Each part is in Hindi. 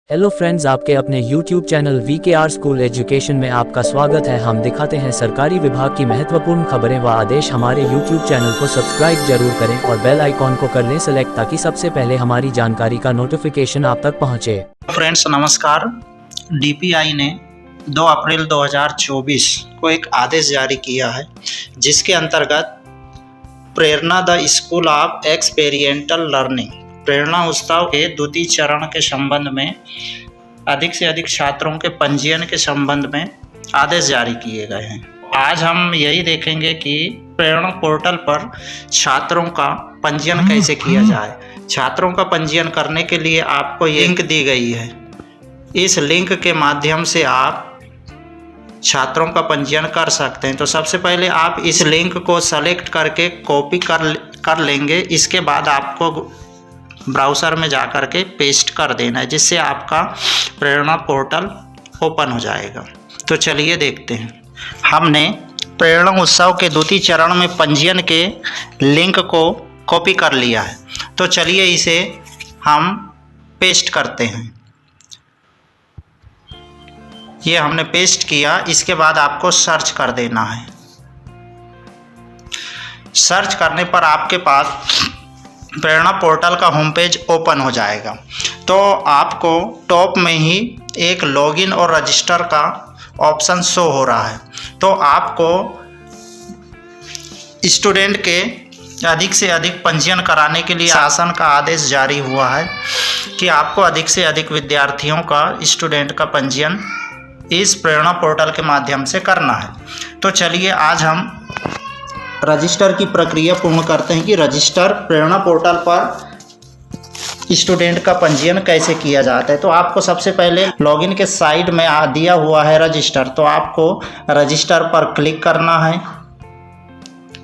हेलो फ्रेंड्स, आपके अपने YouTube channel VKR school education में आपका स्वागत है। हम दिखाते हैं सरकारी विभाग की महत्वपूर्ण खबरें व आदेश। हमारे YouTube चैनल को सब्सक्राइब जरूर करें और बेल आइकॉन को कर लें सेलेक्ट, ताकि सबसे पहले हमारी जानकारी का नोटिफिकेशन आप तक पहुंचे। फ्रेंड्स नमस्कार। DPI ने 2 अप्रैल 2024 को एक आदेश जारी किया है, जिसके अंतर्गत प्रेरणा द स्कूल ऑफ एक्सपेरिएंटल लर्निंग प्रेरणा उत्सव के द्वितीय चरण के संबंध में अधिक से अधिक छात्रों के पंजीयन के संबंध में आदेश जारी किए गए हैं। आज हम यही देखेंगे कि प्रेरणा पोर्टल पर छात्रों का पंजीयन कैसे किया जाए। छात्रों का पंजीयन करने के लिए आपको लिंक दी गई है। इस लिंक के माध्यम से आप छात्रों का पंजीयन कर सकते हैं। तो सबसे पहले आप इस लिंक को सेलेक्ट करके कॉपी कर लेंगे। इसके बाद आपको ब्राउज़र में जा कर के पेस्ट कर देना है, जिससे आपका प्रेरणा पोर्टल ओपन हो जाएगा। तो चलिए देखते हैं। हमने प्रेरणा उत्सव के द्वितीय चरण में पंजीयन के लिंक को कॉपी कर लिया है। तो चलिए इसे हम पेस्ट करते हैं। ये हमने पेस्ट किया। इसके बाद आपको सर्च कर देना है। सर्च करने पर आपके पास प्रेरणा पोर्टल का होम पेज ओपन हो जाएगा। तो आपको टॉप में ही एक लॉगिन और रजिस्टर का ऑप्शन शो हो रहा है। तो आपको स्टूडेंट के अधिक से अधिक पंजीयन कराने के लिए शासन का आदेश जारी हुआ है कि आपको अधिक से अधिक विद्यार्थियों का, स्टूडेंट का पंजीयन इस प्रेरणा पोर्टल के माध्यम से करना है। तो चलिए आज हम रजिस्टर की प्रक्रिया पूर्ण करते हैं कि रजिस्टर प्रेरणा पोर्टल पर स्टूडेंट का पंजीयन कैसे किया जाता है। तो आपको सबसे पहले लॉगिन के साइड में दिया हुआ है रजिस्टर। तो आपको रजिस्टर पर क्लिक करना है।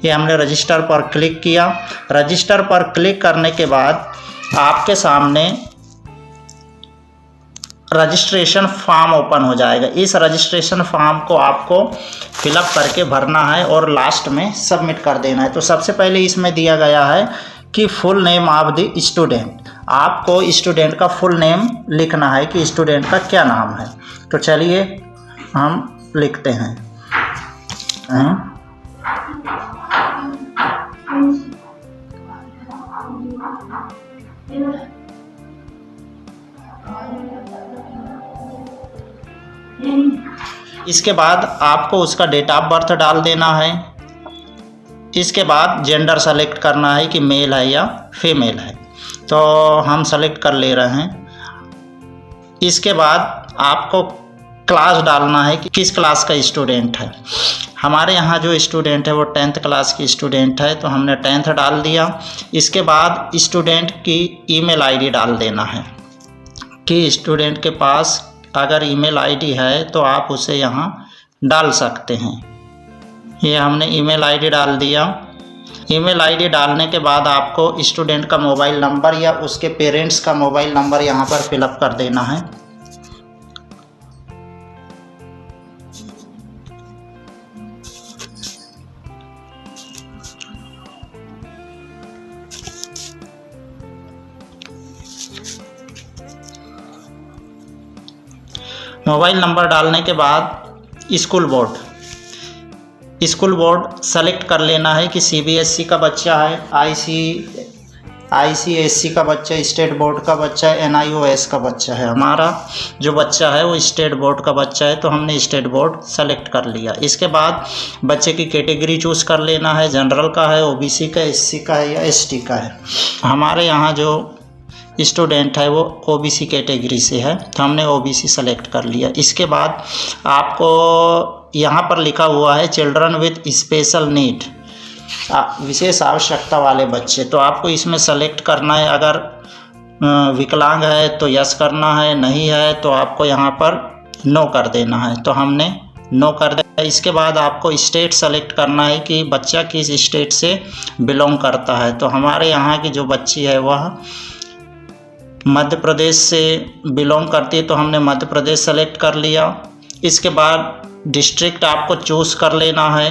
ये हमने रजिस्टर पर क्लिक किया। रजिस्टर पर क्लिक करने के बाद आपके सामने रजिस्ट्रेशन फॉर्म ओपन हो जाएगा। इस रजिस्ट्रेशन फॉर्म को आपको फिलअप करके भरना है और लास्ट में सबमिट कर देना है। तो सबसे पहले इसमें दिया गया है कि full name of the student. आपको स्टूडेंट का फुल नेम लिखना है कि स्टूडेंट का क्या नाम है। तो चलिए हम लिखते हैं। इसके बाद आपको उसका डेट ऑफ बर्थ डाल देना है। इसके बाद जेंडर सेलेक्ट करना है कि मेल है या फीमेल है। तो हम सेलेक्ट कर ले रहे हैं। इसके बाद आपको क्लास डालना है कि किस क्लास का स्टूडेंट है। हमारे यहाँ जो स्टूडेंट है वो 10th क्लास की स्टूडेंट है, तो हमने 10th डाल दिया। इसके बाद स्टूडेंट की ईमेल आईडी डाल देना है कि स्टूडेंट के पास अगर ईमेल आईडी है तो आप उसे यहाँ डाल सकते हैं। ये हमने ईमेल आईडी डाल दिया। ईमेल आईडी डालने के बाद आपको स्टूडेंट का मोबाइल नंबर या उसके पेरेंट्स का मोबाइल नंबर यहाँ पर फिलअप कर देना है। मोबाइल नंबर डालने के बाद स्कूल बोर्ड सेलेक्ट कर लेना है कि CBSE का बच्चा है, ICSE का बच्चा, स्टेट बोर्ड का बच्चा है, NIOS का बच्चा है। हमारा जो बच्चा है वो स्टेट बोर्ड का बच्चा है, तो हमने स्टेट बोर्ड सेलेक्ट कर लिया। इसके बाद बच्चे की कैटेगरी चूज़ कर लेना है। जनरल का है, OBC का, SC का है या ST का है। हमारे यहाँ जो स्टूडेंट है वो OBC कैटेगरी से है, तो हमने OBC सेलेक्ट कर लिया। इसके बाद आपको यहाँ पर लिखा हुआ है चिल्ड्रन विद स्पेशल नीड, विशेष आवश्यकता वाले बच्चे। तो आपको इसमें सेलेक्ट करना है। अगर विकलांग है तो यस करना है, नहीं है तो आपको यहाँ पर नो कर देना है। तो हमने नो कर दिया। इसके बाद आपको स्टेट सेलेक्ट करना है कि बच्चा किस स्टेट से बिलोंग करता है। तो हमारे यहाँ की जो बच्ची है वह मध्य प्रदेश से बिलोंग करती है, तो हमने मध्य प्रदेश सेलेक्ट कर लिया। इसके बाद डिस्ट्रिक्ट आपको चूज़ कर लेना है।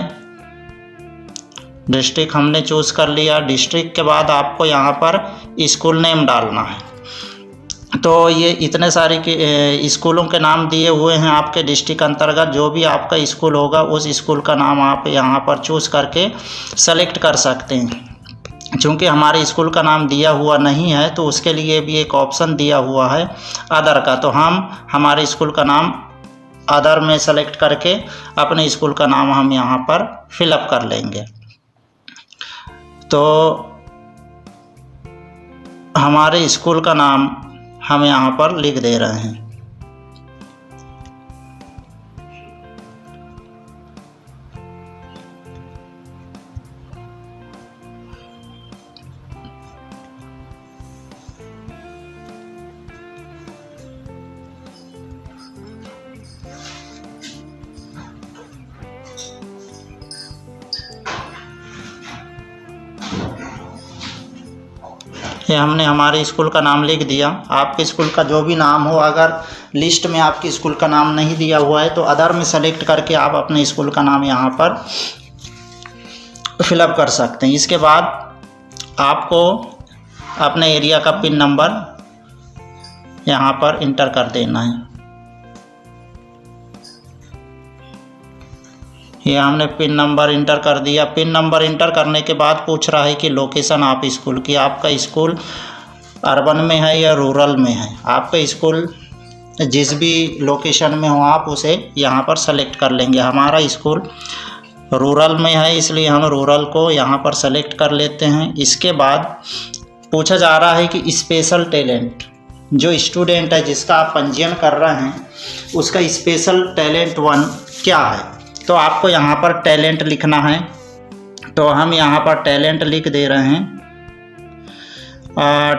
डिस्ट्रिक्ट हमने चूज़ कर लिया। डिस्ट्रिक्ट के बाद आपको यहाँ पर स्कूल नेम डालना है। तो ये इतने सारे के स्कूलों के नाम दिए हुए हैं आपके डिस्ट्रिक्ट अंतर्गत। जो भी आपका स्कूल होगा उस स्कूल का नाम आप यहाँ पर चूज़ करके सेलेक्ट कर सकते हैं। चूँकि हमारे स्कूल का नाम दिया हुआ नहीं है तो उसके लिए भी एक ऑप्शन दिया हुआ है अदर का, तो हम हमारे स्कूल का नाम अदर में सेलेक्ट करके अपने स्कूल का नाम हम यहाँ पर फिलअप कर लेंगे। तो हमारे स्कूल का नाम हम यहाँ पर लिख दे रहे हैं। ये हमने हमारे स्कूल का नाम लिख दिया। आपके स्कूल का जो भी नाम हो, अगर लिस्ट में आपके स्कूल का नाम नहीं दिया हुआ है तो अदर में सेलेक्ट करके आप अपने स्कूल का नाम यहाँ पर फिलअप कर सकते हैं। इसके बाद आपको अपने एरिया का पिन नंबर यहाँ पर इंटर कर देना है। ये हमने पिन नंबर इंटर कर दिया। पिन नंबर इंटर करने के बाद पूछ रहा है कि लोकेशन आप स्कूल की, आपका स्कूल अर्बन में है या रूरल में है। आपका स्कूल जिस भी लोकेशन में हो आप उसे यहाँ पर सेलेक्ट कर लेंगे। हमारा स्कूल रूरल में है इसलिए हम रूरल को यहाँ पर सेलेक्ट कर लेते हैं। इसके बाद पूछा जा रहा है कि स्पेशल टैलेंट, जो स्टूडेंट है जिसका आप पंजीयन कर रहे हैं उसका स्पेशल टैलेंट 1 क्या है। तो आपको यहाँ पर टैलेंट लिखना है, तो हम यहाँ पर टैलेंट लिख दे रहे हैं।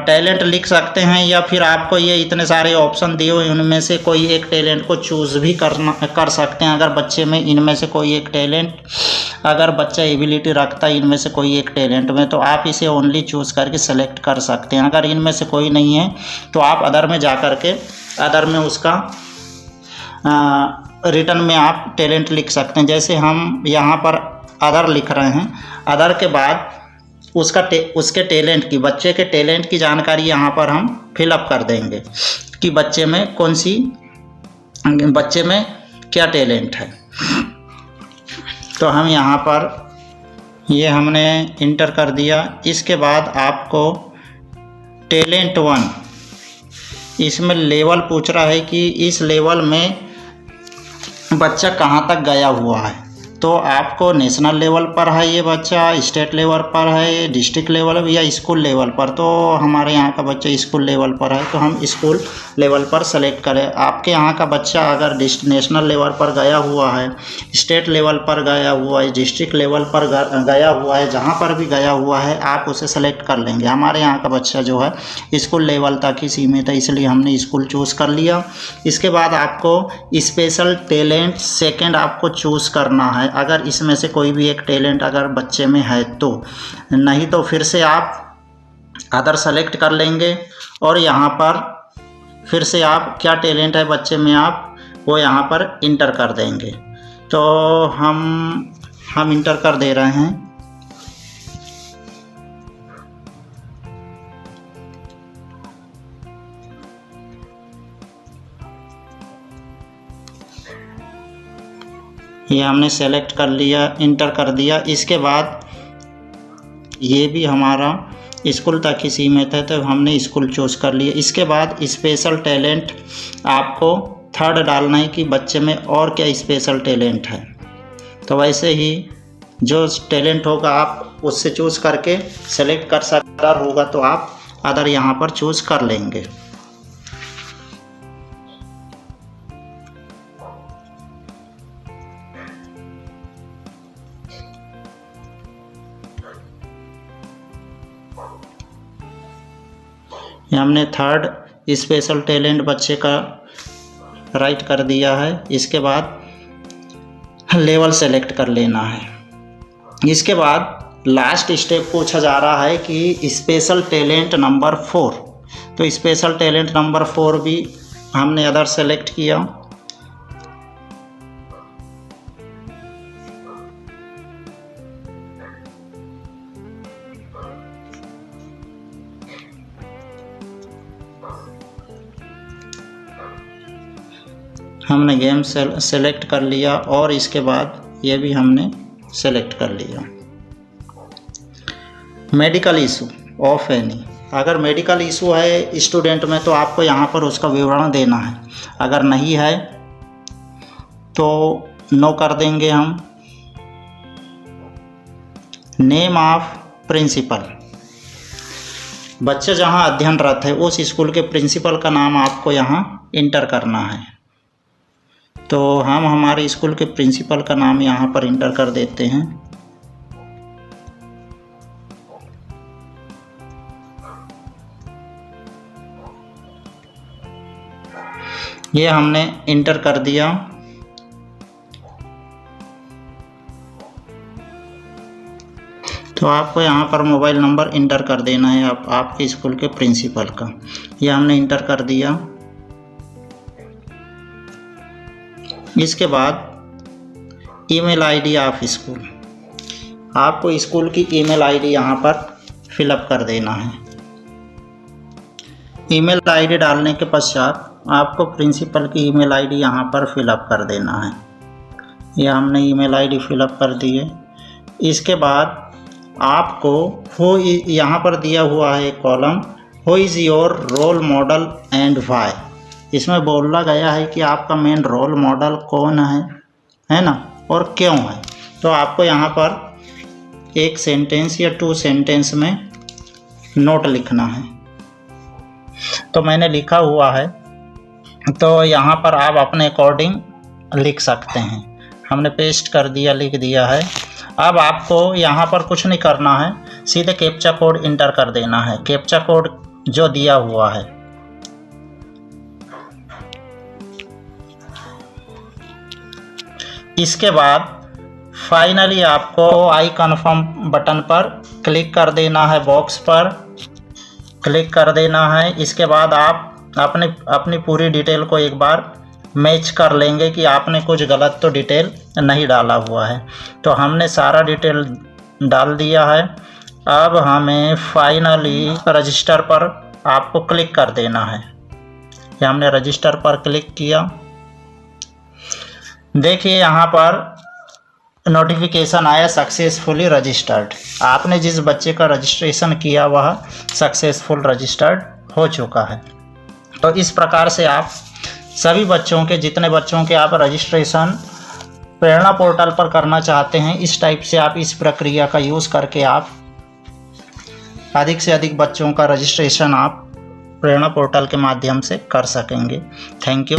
टैलेंट लिख सकते हैं या फिर आपको ये इतने सारे ऑप्शन दिए हुए उनमें से कोई एक टैलेंट को चूज़ भी कर सकते हैं। अगर बच्चे में इनमें से कोई एक टैलेंट, अगर बच्चा एबिलिटी रखता है इनमें से कोई एक टैलेंट में, तो आप इसे ओनली चूज़ करके सेलेक्ट कर सकते हैं। अगर इनमें से कोई नहीं है तो आप अदर में जा कर के अदर में उसका रिटर्न में आप टैलेंट लिख सकते हैं। जैसे हम यहाँ पर अदर लिख रहे हैं, अदर के बाद उसके टैलेंट की, बच्चे के टैलेंट की जानकारी यहाँ पर हम फिलअप कर देंगे कि बच्चे में क्या टैलेंट है। तो हम यहाँ पर ये हमने इंटर कर दिया। इसके बाद आपको टैलेंट 1, इसमें लेवल पूछ रहा है कि इस लेवल में बच्चा कहाँ तक गया हुआ है। तो आपको नेशनल लेवल पर है ये बच्चा, स्टेट लेवल पर है, डिस्ट्रिक्ट लेवल या स्कूल लेवल पर। तो हमारे यहाँ का बच्चा स्कूल लेवल पर है तो हम स्कूल लेवल पर सेलेक्ट करें। आपके यहाँ का बच्चा अगर नेशनल लेवल पर गया हुआ है, स्टेट लेवल पर गया हुआ है, डिस्ट्रिक्ट लेवल पर गया हुआ है, जहाँ पर भी गया हुआ है आप उसे सेलेक्ट कर लेंगे। हमारे यहाँ का बच्चा जो है स्कूल लेवल तक ही सीमित है इसलिए हमने स्कूल चूज़ कर लिया। इसके बाद आपको स्पेशल टैलेंट सेकेंड आपको चूज़ करना है। अगर इसमें से कोई भी एक टैलेंट अगर बच्चे में है तो, नहीं तो फिर से आप अदर सेलेक्ट कर लेंगे और यहाँ पर फिर से आप क्या टैलेंट है बच्चे में आप वो यहाँ पर इंटर कर देंगे। तो हम इंटर कर दे रहे हैं। ये हमने सेलेक्ट कर लिया, इंटर कर दिया। इसके बाद ये भी हमारा स्कूल तक ही सीमित है तो हमने स्कूल चूज़ कर लिया। इसके बाद स्पेशल टैलेंट आपको थर्ड डालना है कि बच्चे में और क्या स्पेशल टैलेंट है। तो वैसे ही जो टैलेंट होगा आप उससे चूज़ करके सेलेक्ट कर सकते होगा तो आप अदर यहाँ पर चूज़ कर लेंगे। हमने थर्ड स्पेशल टैलेंट बच्चे का राइट कर दिया है। इसके बाद लेवल सेलेक्ट कर लेना है। इसके बाद लास्ट स्टेप पूछा जा रहा है कि स्पेशल टैलेंट नंबर 4। तो स्पेशल टैलेंट नंबर 4 भी हमने अदर सेलेक्ट किया। हमने गेम सेलेक्ट कर लिया और इसके बाद ये भी हमने सेलेक्ट कर लिया। मेडिकल इशू ऑफ एनी, अगर मेडिकल इशू है स्टूडेंट में तो आपको यहाँ पर उसका विवरण देना है, अगर नहीं है तो नो कर देंगे हम। नेम ऑफ प्रिंसिपल, बच्चे जहाँ अध्ययनरत है उस स्कूल के प्रिंसिपल का नाम आपको यहाँ इंटर करना है। तो हम हमारे स्कूल के प्रिंसिपल का नाम यहाँ पर इंटर कर देते हैं। ये हमने इंटर कर दिया। तो आपको यहाँ पर मोबाइल नंबर इंटर कर देना है आपके स्कूल के प्रिंसिपल का। ये हमने इंटर कर दिया। इसके बाद ईमेल आईडी ऑफ स्कूल, आपको स्कूल की ईमेल आईडी यहाँ पर फिलअप कर देना है। ईमेल आईडी डालने के पश्चात आपको प्रिंसिपल की ईमेल आईडी यहाँ पर फिलअप कर देना है। यह हमने ईमेल आईडी फिलअप कर दिए। इसके बाद आपको हो यहाँ पर दिया हुआ है column who is your role model and why. इसमें बोला गया है कि आपका मेन रोल मॉडल कौन है ना, और क्यों है। तो आपको यहाँ पर एक सेंटेंस या 2 सेंटेंस में नोट लिखना है। तो मैंने लिखा हुआ है, तो यहाँ पर आप अपने अकॉर्डिंग लिख सकते हैं। हमने पेस्ट कर दिया, लिख दिया है। अब आपको यहाँ पर कुछ नहीं करना है, सीधे कैप्चा कोड इंटर कर देना है, कैप्चा कोड जो दिया हुआ है। इसके बाद फाइनली आपको आई कन्फर्म बटन पर क्लिक कर देना है, बॉक्स पर क्लिक कर देना है। इसके बाद आप अपनी पूरी डिटेल को एक बार मैच कर लेंगे कि आपने कुछ गलत तो डिटेल नहीं डाला हुआ है। तो हमने सारा डिटेल डाल दिया है। अब हमें फाइनली रजिस्टर पर आपको क्लिक कर देना है। ये हमने रजिस्टर पर क्लिक किया। देखिए यहाँ पर नोटिफिकेशन आया सक्सेसफुली रजिस्टर्ड। आपने जिस बच्चे का रजिस्ट्रेशन किया वह सक्सेसफुल रजिस्टर्ड हो चुका है। तो इस प्रकार से आप सभी बच्चों के, जितने बच्चों के आप रजिस्ट्रेशन प्रेरणा पोर्टल पर करना चाहते हैं, इस टाइप से आप इस प्रक्रिया का यूज़ करके आप अधिक से अधिक बच्चों का रजिस्ट्रेशन आप प्रेरणा पोर्टल के माध्यम से कर सकेंगे। Thank you.